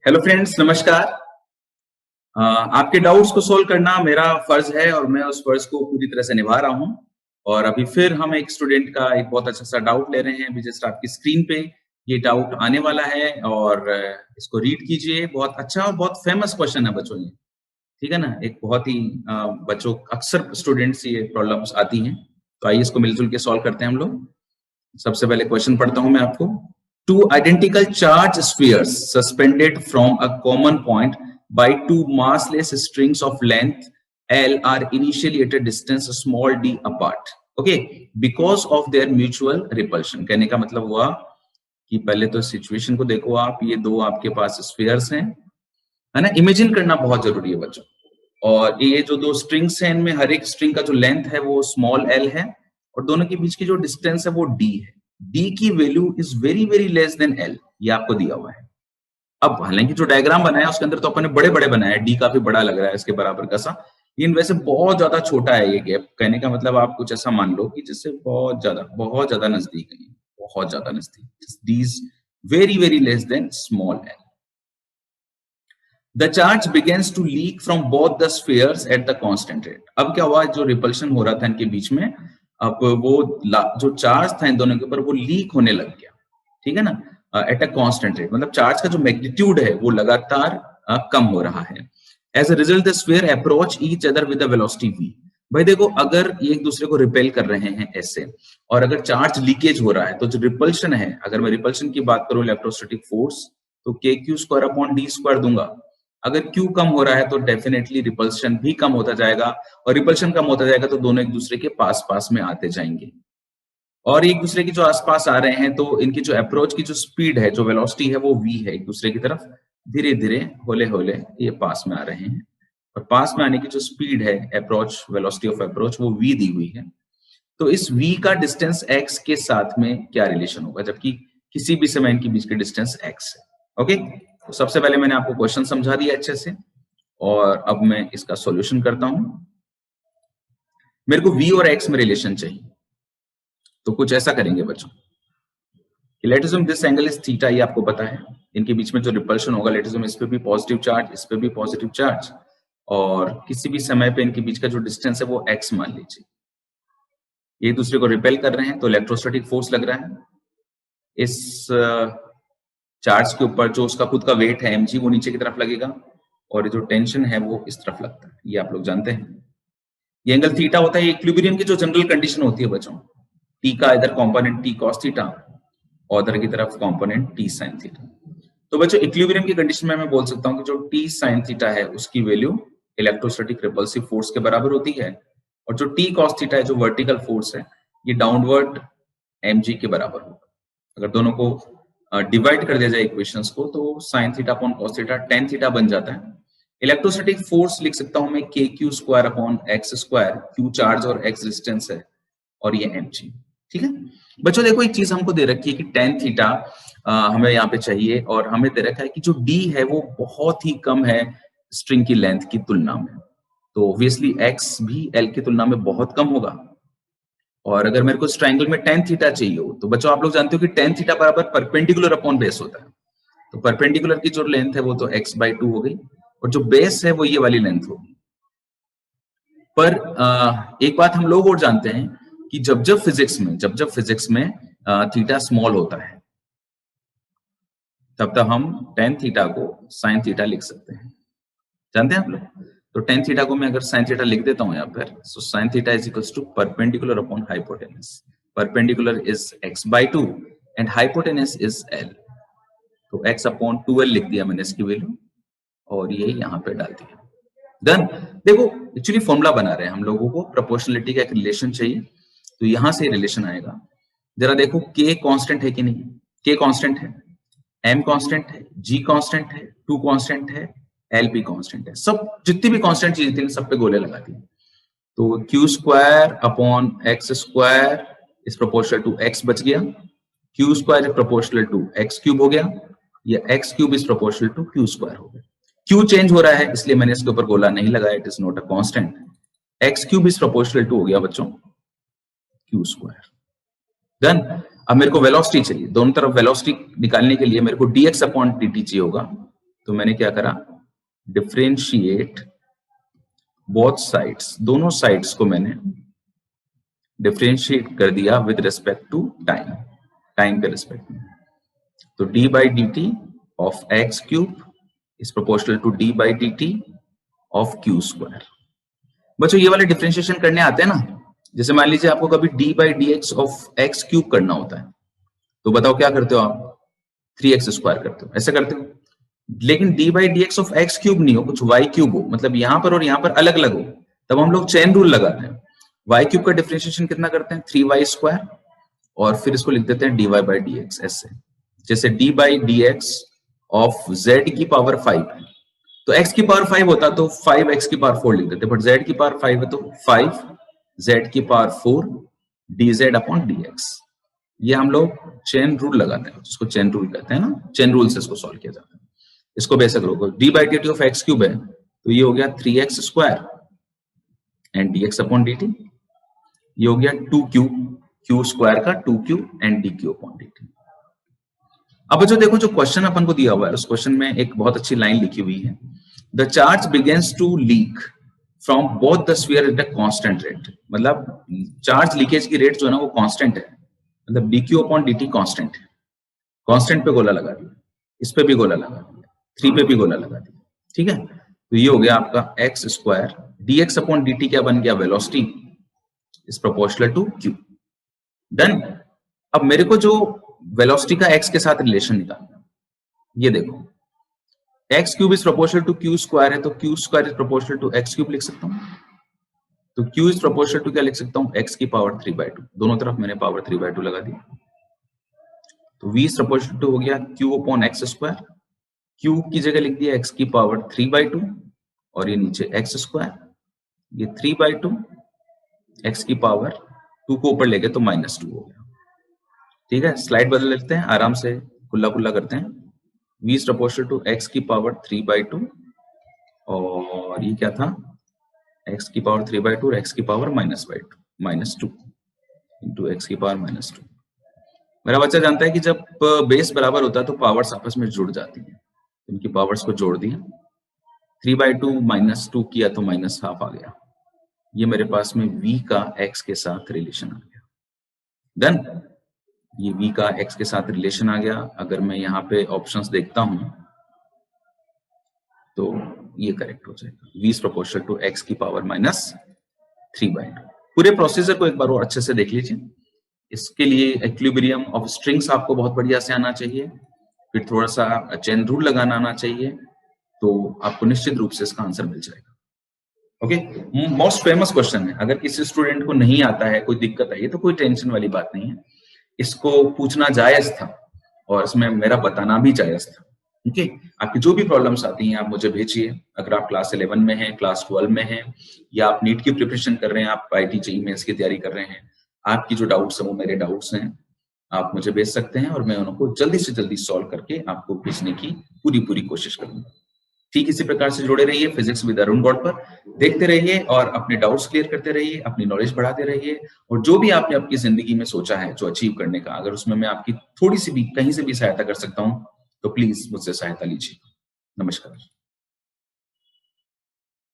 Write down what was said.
Hello friends, नमस्कार। आपके doubts को सोल्व करना मेरा फर्ज है और मैं उस फर्ज को पूरी तरह से निभा रहा हूं। और अभी फिर हम एक स्टूडेंट का एक बहुत अच्छा सा डाउट ले रहे हैं। अभी जस्ट आपकी स्क्रीन पे ये डाउट आने वाला है और इसको रीड कीजिए। बहुत अच्छा और बहुत फेमस क्वेश्चन है बच्चों, ये ठीक है ना। एक बहुत ही बच्चों अक्सर स्टूडेंट्स ये प्रॉब्लम्स आती हैं, तो आइए इसको मिलजुल के सॉल्व करते हैं हम लोग। सबसे पहले क्वेश्चन पढ़ता हूं मैं आपको। Two identical charge spheres suspended from a common point by two massless strings of length L are initially at a distance small d apart. Okay, because of their mutual repulsion. कहने का मतलब हुआ कि पहले तो सिचुएशन को देखो आप, ये दो आपके पास स्फीयर्स हैं, है ना। इमेजिन करना बहुत जरूरी है बच्चों। और ये जो दो स्ट्रिंग्स हैं, इनमें हर एक स्ट्रिंग का जो लेंथ है वो स्मॉल l है और दोनों के बीच की जो डिस्टेंस है वो d है। d की value is very very less than l, ये आपको दिया हुआ है। अब हालांकि जो डायग्राम बनाया उसके अंदर तो अपन ने बड़े बड़े बनाया, d काफी बड़ा लग रहा है इसके बराबर का सा, लेकिन वैसे बहुत ज्यादा छोटा है ये गैप। कहने का मतलब आप कुछ ऐसा मान लो कि जिससे बहुत ज्यादा नजदीक है, बहुत ज्यादा नजदीक। d is very very less than small l. The charge begins to leak from both the spheres at the constant rate. अब क्या हुआ, जो रिपल्शन हो रहा था इनके बीच में, अब वो जो चार्ज था इन दोनों के ऊपर वो लीक होने लग गया, ठीक है ना, एट अ कांस्टेंट रेट। मतलब चार्ज का जो मैग्नीट्यूड है वो लगातार कम हो रहा है। As a result the sphere approach each other with the velocity v. भाई देखो, अगर ये एक दूसरे को रिपेल कर रहे हैं ऐसे, और अगर चार्ज लीकेज हो रहा है तो जो रिपल्शन है, अगर मैं रिपल्शन की बात करूं, इलेक्ट्रोस्टैटिक फोर्स, तो के Q square upon D square दूंगा। अगर Q कम हो रहा है तो डेफिनेटली रिपल्शन भी कम होता जाएगा, और रिपल्शन कम होता जाएगा तो दोनों एक दूसरे के पास पास में आते जाएंगे। और एक दूसरे के जो आसपास आ रहे हैं तो इनकी जो अप्रोच की जो स्पीड है, जो वेलोसिटी है, वो v है। एक दूसरे की तरफ धीरे धीरे होले होले ये पास में आ रहे हैं, और पास में आने की जो स्पीड है, अप्रोच वेलोसिटी ऑफ अप्रोच, वो v दी हुई है। तो इस v का डिस्टेंस x के साथ में क्या रिलेशन होगा, जबकि किसी भी समय इनके बीच के डिस्टेंस x है। ओके, तो सबसे पहले मैंने आपको क्वेश्चन समझा दिया अच्छे से, और अब मैं इसका सॉल्यूशन करता हूं। मेरे को v और x में रिलेशन चाहिए, तो कुछ ऐसा करेंगे बच्चों कि late assume this angle is theta, ये आपको पता है। इनके बीच में जो रिपल्शन होगा, लेट अज्यूम इस पे भी पॉजिटिव चार्ज, इस पे भी पॉजिटिव चार्ज, और किसी भी समय पे इनके बीच का जो डिस्टेंस है वो x मान लीजिए। ये एक दूसरे को रिपेल कर रहे हैं तो इलेक्ट्रोस्टैटिक फोर्स लग रहा है। इस चार्ज के ऊपर जो उसका खुद का वेट है mg, वो नीचे की तरफ लगेगा, और जो टेंशन है वो इस तरफ लगता है, ये आप लोग जानते हैं। ये एंगल थीटा होता है। इक्विलिब्रियम की जो जनरल कंडीशन होती है बच्चों, टी का इधर कंपोनेंट टी कॉस थीटा और उधर की तरफ कंपोनेंट टी साइन थीटा। तो बच्चों इक्विलिब्रियम की कंडीशन में मैं बोल सकता हूं कि जो टी साइन थीटा है उसकी वैल्यू इलेक्ट्रोस्टैटिक रिपल्सिव फोर्स के बराबर होती है, और जो टी कॉस थीटा है, जो वर्टिकल फोर्स है, ये डाउनवर्ड mg के बराबर होगा। अगर दोनों को डिवाइड कर दिया जाए इक्वेशंस को, तो sine theta upon cos theta tan theta बन जाता है। इलेक्ट्रोस्टैटिक फोर्स लिख सकता हूं मैं के Q square upon x square, Q charge और एक्स डिस्टेंस है, और ये mg, ठीक है। बच्चों देखो, एक चीज हमको दे रखी है कि टेन थीटा हमें यहाँ पे चाहिए, और हमें दे रखा है कि जो d है वो बहुत ही कम है स्ट्रिंग की लेंथ की तुलना में, तो ऑब्वियसली x भी l की तुलना में बहुत कम होगा। और अगर मेरे को इस ट्रायंगल में टेन थीटा चाहिए हो, तो बच्चों आप लोग जानते हो कि टेन थीटा बराबर परपेंडिकुलर अपॉन बेस होता है। तो परपेंडिकुलर की जो लेंथ है वो तो x/2 हो गई, और जो बेस है वो ये वाली लेंथ होगी। पर एक बात हम लोग और जानते हैं कि जब जब फिजिक्स में थीटा स्मॉल होता है, तब तब हम टेन थीटा को साइन थीटा लिख सकते हैं। जानते हैं आप लोग? तो टेन थीटा को मैं अगर साइन थीटा लिख देता हूं यहाँ पर, so sine theta is equals to perpendicular upon hypotenuse. Perpendicular is x/2 and hypotenuse is l, तो x अपॉन 2l लिख दिया मैंने इसकी वैल्यू, और ये यहाँ पे डाल दिया। डन। देखो, एक्चुअली फॉर्मूला बना रहे हैं हम लोगों को, प्रोपोर्शनलिटी का एक रिलेशन चाहिए, तो यहां से रिलेशन आएगा। जरा देखो, k कांस्टेंट है कि नहीं? k कांस्टेंट है, m कांस्टेंट है, g कांस्टेंट है, 2 कांस्टेंट है, l भी कांस्टेंट है। सब जितनी भी कांस्टेंट चीजें थी सब पे गोले लगा दिए। तो q square upon x square is proportional to x बच गया, q square is proportional to x cube हो गया, या x cube is proportional to q square हो गया। q चेंज हो रहा है इसलिए मैंने इसके ऊपर गोला नहीं लगाया, it is not a constant. x cube is proportional to हो गया बच्चों q स्क्वायर। डन। अब मेरे को वेलोसिटी चाहिए, दोनों तरफ वेलोसिटी निकालने के लिए मेरे को dx अपॉन dt चाहिए होगा। तो मैंने क्या करा, डिफरेंशिएट बोथ साइड्स, दोनों साइड्स को मैंने डिफरेंशिएट कर दिया with respect to time, time के रिस्पेक्ट में। तो d by d t of x cube is proportional to d by d t of q square. बच्चों ये वाले डिफरेंशिएशन करने आते हैं ना, जैसे मान लीजिए आपको कभी D by D x of x cube करना होता है, तो बताओ क्या करते हो आप, 3x स्क्वायर करते हो, ऐसे करते हो। लेकिन D by D x of x cube नहीं हो, कुछ वाई क्यूब हो, मतलब यहां पर और यहां पर अलग अलग हो, तब हम लोग चेन रूल लगाते हैं। वाई क्यूब का डिफरेंशिएशन कितना करते हैं, 3y स्क्वायर, और फिर इसको लिख देते हैं dy बाई डी एक्स ऐसे। जैसे D by D x of z की पावर 5 है, तो x की पावर 5 होता तो 5x की पावर 4 लिख देते, बट z की पावर 5 है तो 5z की पावर 4 dz अपॉन dx। ये हम लोग चेन रूल लगाते हैं, जिसको चेन रूल कहते हैं ना, चेन रूल से इसको सॉल्व किया जाता है। इसको बेसिक लोग D by d t of x cube है, तो ये हो गया 3x square and dx upon dt। ये हो गया 2q, q स्क्वायर का 2q and dq upon dt। अब जो देखो, जो क्वेश्चन अपन को दिया हुआ है, उस क्वेश्चन में एक बहुत अच्छी लाइन लिखी हुई है, the charge begins to leak from both the sphere at a constant rate. मतलब चार्ज लीकेज की रेट जो है ना वो कांस्टेंट है, मतलब dq अपॉन dt कांस्टेंट है। कांस्टेंट पे गोला लगा दिया, इस पे भी गोला लगा दिया, 3 पे भी गोला लगा दिया, ठीक है। तो ये हो गया आपका x square, dx upon dt क्या बन गया, velocity is proportional to q। Done. अब मेरे को जो वेलोसिटी का x के साथ रिलेशन निकालना, ये देखो, x cube is proportional to q square है, तो q square is proportional to x cube लिख सकता हूँ। तो क्यू इज प्रोपोर्शनल टू क्या लिख सकता हूँ, एक्स की पावर 3/2, दोनों तरफ मैंने पावर 3/2 लगा दी। तो v इज प्रोपोर्शनल टू हो गया Q upon x square, Q की जगह लिख दिया एक्स की पावर 3/2 और ये नीचे एक्स स्क्वायर, ये 3/2, एक्स की पावर 2 को ऊपर ले गए तो -2 हो गया, ठीक है। स्लाइड बदल लेते हैं, आराम से खुला खुला करते हैं। v is proportional to x की पावर 3/2 और ये क्या था, x की पावर 3/2 और x की पावर -2 इंटू एक्स की पावर -2। मेरा बच्चा जानता है कि जब बेस बराबर होता है तो पावर्स आपस में जुड़ जाती हैं, इनकी पावर्स को जोड़ दिया, 3/2 -2 किया तो -12 आ गया। ये मेरे पास में v का x के साथ रिलेशन आ गया। डन। ये v का x के साथ रिलेशन आ गया। अगर मैं यहाँ पे ऑप्शंस देखता हूं तो ये करेक्ट हो जाएगा, v is proportional to x की पावर -3/2। पूरे प्रोसीजर को एक बार और अच्छे से देख लीजिए। इसके लिए इक्विलिब्रियम ऑफ स्ट्रिंग्स आपको बहुत बढ़िया से आना चाहिए, फिर थोड़ा सा चेन रूल लगाना आना चाहिए, तो आपको निश्चित रूप से इसका आंसर मिल जाएगा। ओके, मोस्ट फेमस क्वेश्चन है। अगर किसी स्टूडेंट को नहीं आता है, कोई दिक्कत आई है, तो कोई टेंशन वाली बात नहीं है, इसको पूछना जायज था और इसमें मेरा बताना भी जायज था। ठीक है, आपकी जो भी प्रॉब्लम्स आती हैं आप मुझे भेजिए। अगर आप क्लास 11 में हैं, क्लास 12 में हैं, या आप नीट की प्रिपरेशन कर रहे हैं, आप IIT JEE मेंस की तैयारी कर रहे हैं, आपकी जो डाउट्स हैं वो मेरे डाउट्स हैं, आप मुझे भेज सकते हैं और मैं उनको जल्दी से जल्दी सॉल्व करके आपको भेजने की पूरी कोशिश करूंगा। ठीक इसी प्रकार से जुड़े रहिए फिजिक्स विद अरुण गौड़ पर, देखते रहिए और अपने डाउट्स क्लियर करते रहिए, अपनी नॉलेज बढ़ाते रहिए, और जो भी आपने अपनी जिंदगी में सोचा है जो अचीव करने का, अगर उसमें मैं आपकी थोड़ी सी भी कहीं से भी सहायता कर सकता हूं तो प्लीज मुझसे सहायता लीजिए। नमस्कार।